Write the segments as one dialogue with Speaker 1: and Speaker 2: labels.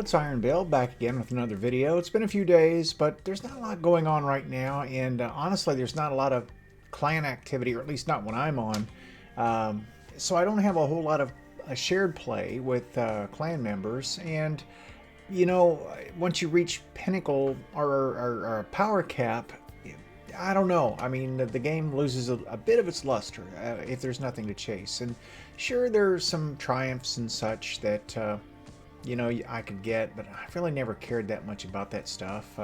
Speaker 1: it's Iron Bill back again with another video. It's been a few days, but there's not a lot going on right now, and honestly, there's not a lot of clan activity, or at least not when I'm on. So I don't have a whole lot of shared play with clan members, and you know, once you reach pinnacle or power cap, I don't know. I mean, the game loses a bit of its luster if there's nothing to chase. And sure, there's some triumphs and such that you know, I could get, but I really never cared that much about that stuff.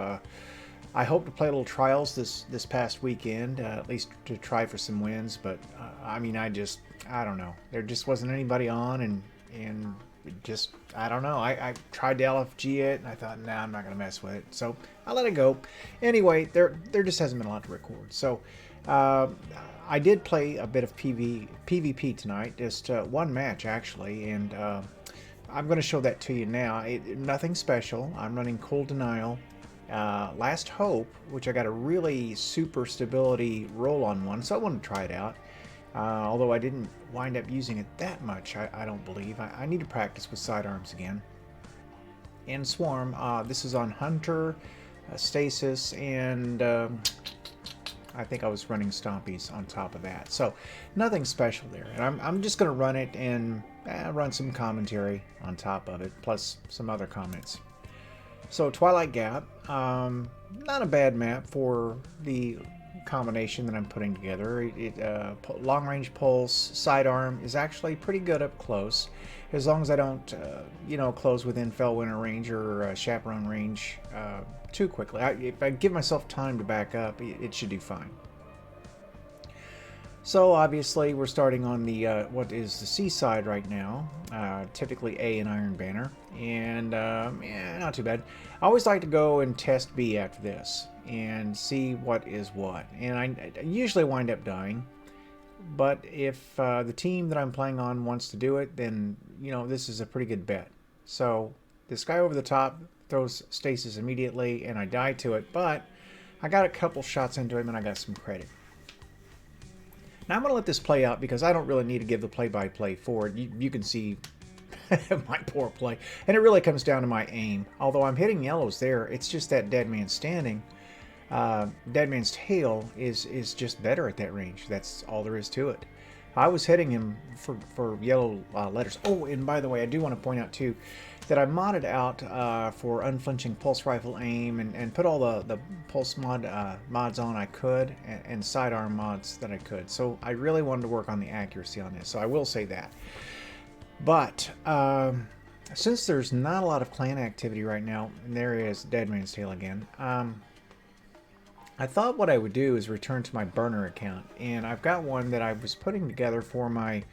Speaker 1: I hope to play a little trials this past weekend, at least to try for some wins. But I mean, I don't know. There just wasn't anybody on, and it just I don't know. I tried to LFG it, and I thought, nah, I'm not gonna mess with it. So I let it go. Anyway, there just hasn't been a lot to record. So I did play a bit of PvP tonight, just one match actually, and I'm going to show that to you now. Nothing special. I'm running Cold Denial, Last Hope, which I got a really super stability roll on one, so I wanted to try it out. Although I didn't wind up using it that much, I don't believe. I need to practice with sidearms again. And Swarm, this is on Hunter, Stasis, and I think I was running Stompies on top of that. So nothing special there. And I'm just going to run it and run some commentary on top of it, plus some other comments. So Twilight Gap, not a bad map for the combination that I'm putting together. Long range pulse, sidearm is actually pretty good up close, as long as I don't, you know, close within Fellwinter range or Chaperone range too quickly. If I give myself time to back up, it should do fine. So obviously we're starting on the what is the C side right now, typically A and Iron Banner, and yeah, not too bad. I always like to go and test B after this and see what is what, and I usually wind up dying, but if the team that I'm playing on wants to do it, then you know, this is a pretty good bet. So this guy over the top throws stasis immediately, and I die to it, but I got a couple shots into him and I got some credit. Now I'm going to let this play out because I don't really need to give the play-by-play for it. You can see my poor play. And it really comes down to my aim. Although I'm hitting yellows there, it's just that Dead Man Standing. Dead Man's Tail is just better at that range. That's all there is to it. I was hitting him for yellow letters. Oh, and by the way, I do want to point out too that I modded out for unflinching pulse rifle aim and put all the pulse mods on I could, and sidearm mods that I could. So I really wanted to work on the accuracy on this, so I will say that. But since there's not a lot of clan activity right now, and there is Dead Man's Tail again, I thought what I would do is return to my burner account, and I've got one that I was putting together for my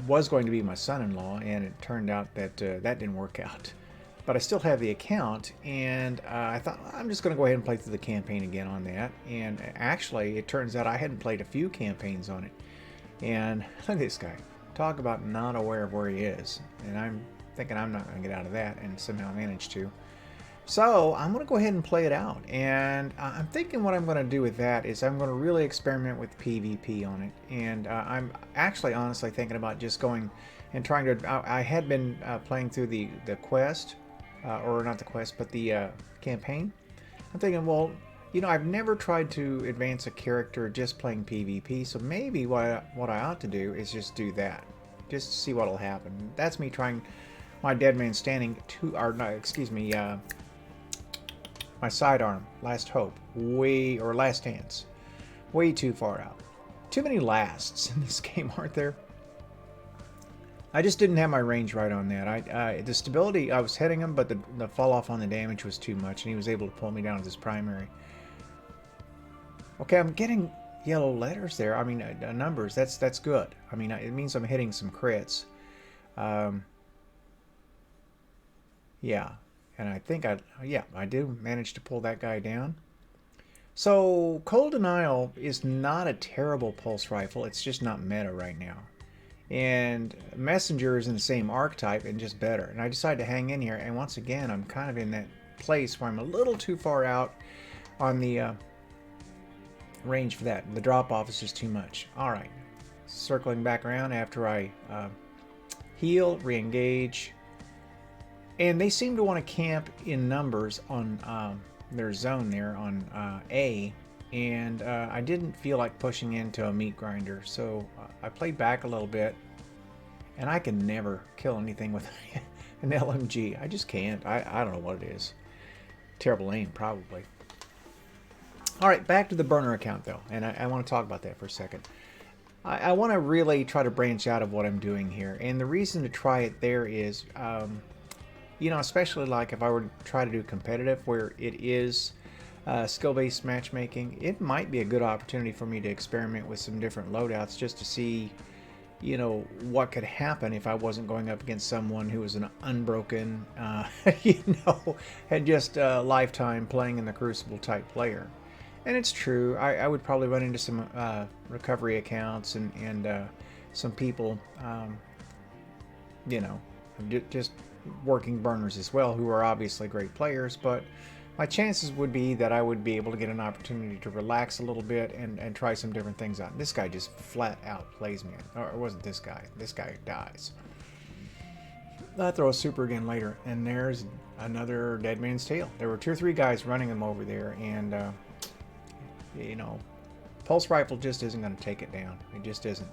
Speaker 1: was going to be my son-in-law, and it turned out that that didn't work out. But I still have the account, and I thought I'm just going to go ahead and play through the campaign again on that. And actually, it turns out I hadn't played a few campaigns on it. And look at this guy. Talk about not aware of where he is. And I'm thinking I'm not going to get out of that, and somehow managed to. So I'm going to go ahead and play it out, and I'm thinking what I'm going to do with that is I'm going to really experiment with PvP on it, and I'm actually honestly thinking about just going and trying to, I had been playing through the quest, or not the quest, but the campaign. I'm thinking, well, you know, I've never tried to advance a character just playing PvP, so maybe what I ought to do is just do that, just to see what will happen. That's me trying my Dead Man Standing my sidearm, Last Hope, or Last Dance, way too far out. Too many lasts in this game, aren't there? I just didn't have my range right on that. The stability, I was hitting him, but the fall off on the damage was too much, and he was able to pull me down with his primary. Okay, I'm getting yellow letters there. I mean, numbers. That's good. I mean, it means I'm hitting some crits. Yeah. And I think I do manage to pull that guy down. So Cold Denial is not a terrible pulse rifle. It's just not meta right now. And Messenger is in the same archetype and just better. And I decided to hang in here. And once again, I'm kind of in that place where I'm a little too far out on the range for that. The drop off is just too much. All right. Circling back around after I heal, re-engage. And they seem to want to camp in numbers on their zone there on A. And I didn't feel like pushing into a meat grinder, so I played back a little bit. And I can never kill anything with an LMG. I just can't. I don't know what it is. Terrible aim, probably. All right, back to the burner account, though. And I want to talk about that for a second. I want to really try to branch out of what I'm doing here. And the reason to try it there is, you know, especially like if I were to try to do competitive where it is skill-based matchmaking, it might be a good opportunity for me to experiment with some different loadouts just to see, you know, what could happen if I wasn't going up against someone who was an unbroken, you know, had just a lifetime playing in the Crucible type player. And it's true, I would probably run into some recovery accounts and some people, you know, just working burners as well, who are obviously great players, but my chances would be that I would be able to get an opportunity to relax a little bit and try some different things out. This guy just flat out plays me. Or it wasn't this guy. This guy dies. I'll throw a super again later. And there's another Dead Man's Tale. There were 2 or 3 guys running him over there. And, you know, pulse rifle just isn't going to take it down. It just isn't.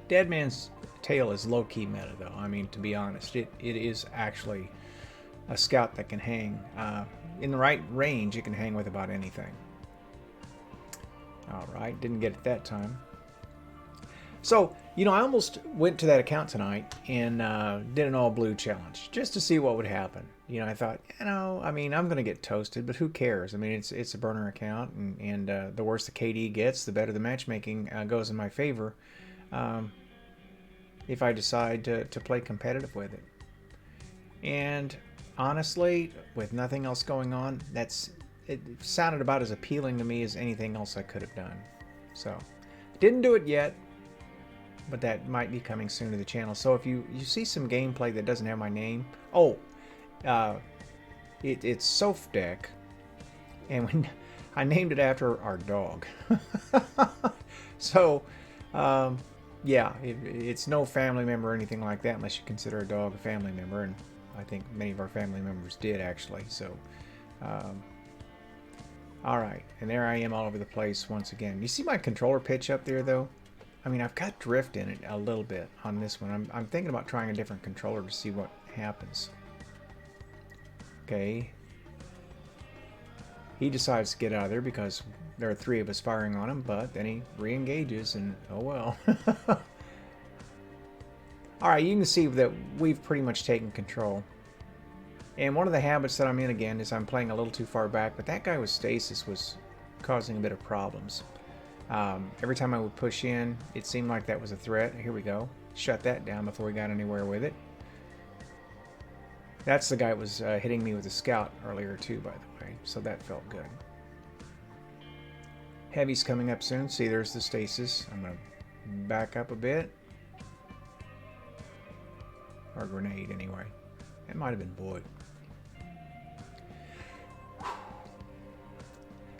Speaker 1: Dead Man's Tale is low-key meta, though. I mean, to be honest, it is actually a scout that can hang. In the right range, it can hang with about anything. Alright, didn't get it that time. So, you know, I almost went to that account tonight and did an all-blue challenge, just to see what would happen. You know, I thought, you know, I mean, I'm going to get toasted, but who cares? I mean, it's a burner account, and the worse the KD gets, the better the matchmaking goes in my favor, if I decide to play competitive with it. And honestly, with nothing else going on, it sounded about as appealing to me as anything else I could have done. So, didn't do it yet, but that might be coming soon to the channel. So if you see some gameplay that doesn't have my name, it's Sofdek, and when I named it after our dog. So, yeah, it's no family member or anything like that, unless you consider a dog a family member, and I think many of our family members did, actually. So, alright, and there I am all over the place once again. You see my controller pitch up there, though? I mean, I've got drift in it a little bit on this one. I'm thinking about trying a different controller to see what happens. Okay. He decides to get out of there because there are 3 of us firing on him, but then he re-engages, and oh well. Alright, you can see that we've pretty much taken control. And one of the habits that I'm in again is I'm playing a little too far back, but that guy with stasis was causing a bit of problems. Every time I would push in, it seemed like that was a threat. Here we go. Shut that down before we got anywhere with it. That's the guy that was hitting me with a scout earlier too, by the way, so that felt good. Heavy's coming up soon. See, there's the stasis. I'm going to back up a bit. Or grenade, anyway. It might have been Boyd.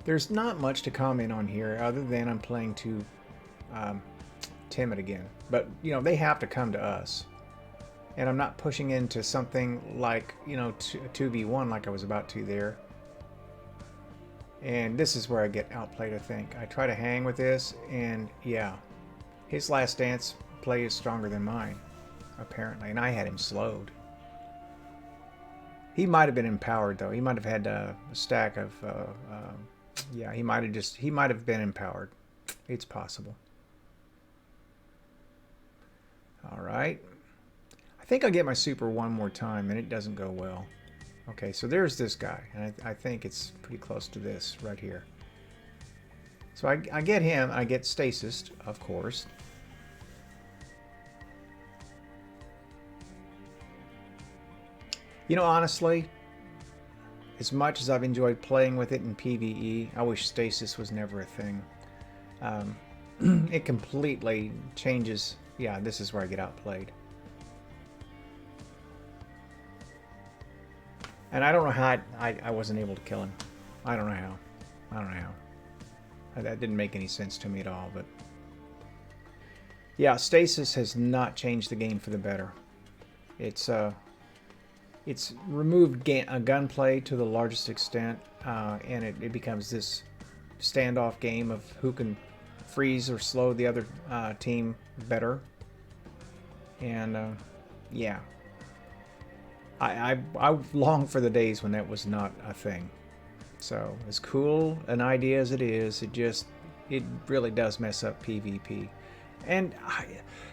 Speaker 1: There's not much to comment on here other than I'm playing too timid again. But, you know, they have to come to us. And I'm not pushing into something like, you know, 2v1 like I was about to there. And this is where I get outplayed, I think. I try to hang with this, and yeah, his last dance play is stronger than mine, apparently, and I had him slowed. He might have been empowered, though. He might have had a stack of, yeah, he might have been empowered. It's possible. All right. I think I'll get my super one more time, and it doesn't go well. Okay, so there's this guy, and I think it's pretty close to this right here. So I get him, I get stasis, of course. You know, honestly, as much as I've enjoyed playing with it in PvE, I wish stasis was never a thing. It completely changes. Yeah, this is where I get outplayed. And I don't know how I wasn't able to kill him. I don't know how. I don't know how. That didn't make any sense to me at all, but... yeah, stasis has not changed the game for the better. It's, it's removed gunplay to the largest extent, and it becomes this standoff game of who can freeze or slow the other team better. And yeah, I long for the days when that was not a thing. So as cool an idea as it is, it really does mess up PvP. And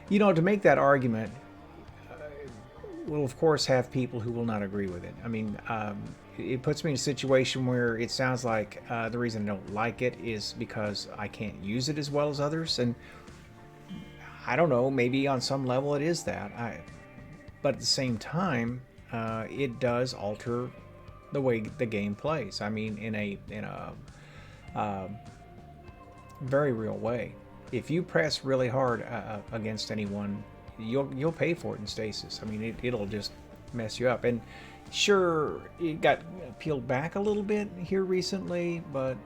Speaker 1: you know, to make that argument, will of course have people who will not agree with it. I mean, it puts me in a situation where it sounds like the reason I don't like it is because I can't use it as well as others, and I don't know, maybe on some level it is that. But at the same time, it does alter the way the game plays. I mean, in a very real way. If you press really hard against anyone, you'll pay for it in stasis. I mean, it'll just mess you up. And sure, it got peeled back a little bit here recently, but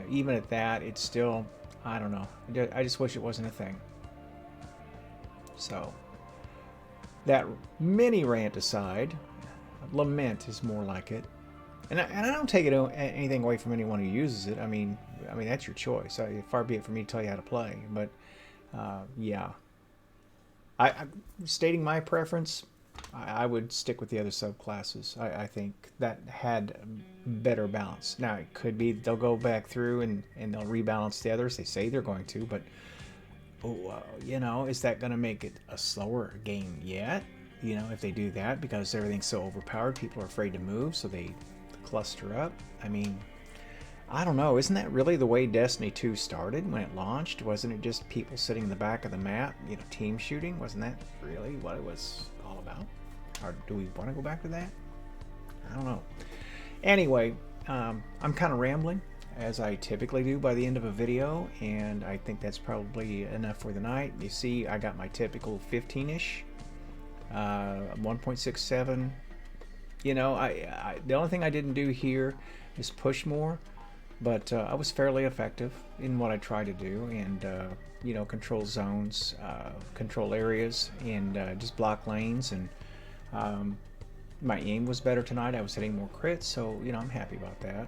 Speaker 1: even at that, it's still, I don't know. I just wish it wasn't a thing. So that mini rant aside, lament is more like it. And I don't take anything away from anyone who uses it. I mean that's your choice. Far be it for me to tell you how to play. But yeah, I'm stating my preference. I would stick with the other subclasses. I think that had better balance. Now it could be they'll go back through and they'll rebalance the others. They say they're going to, but you know, is that going to make it a slower game yet? You know, if they do that, because everything's so overpowered, people are afraid to move, so they cluster up. I mean, I don't know. Isn't that really the way Destiny 2 started when it launched? Wasn't it just people sitting in the back of the map, you know, team shooting? Wasn't that really what it was all about? Or do we want to go back to that? I don't know. Anyway, I'm kind of rambling, as I typically do by the end of a video, and I think that's probably enough for the night. You see, I got my typical 15-ish, 1.67. You know, the only thing I didn't do here is push more, but I was fairly effective in what I tried to do, and you know, control zones, control areas, and just block lanes. And my aim was better tonight. I was hitting more crits, so you know, I'm happy about that.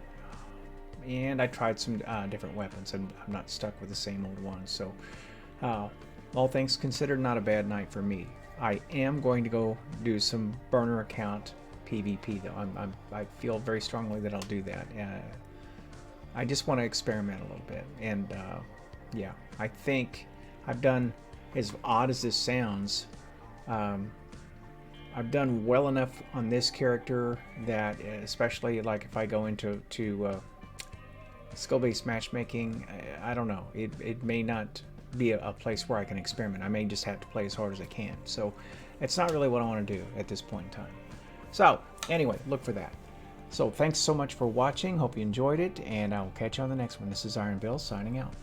Speaker 1: And I tried some different weapons, and I'm not stuck with the same old ones. So all things considered, not a bad night for me. I am going to go do some burner account PvP though. I feel very strongly that I'll do that. I just want to experiment a little bit, and yeah, I think I've done, as odd as this sounds, I've done well enough on this character that, especially like if I go into skill-based matchmaking, I don't know. It may not be a place where I can experiment. I may just have to play as hard as I can. So it's not really what I want to do at this point in time. So anyway, look for that. So thanks so much for watching. Hope you enjoyed it, and I will catch you on the next one. This is Iron Bill signing out.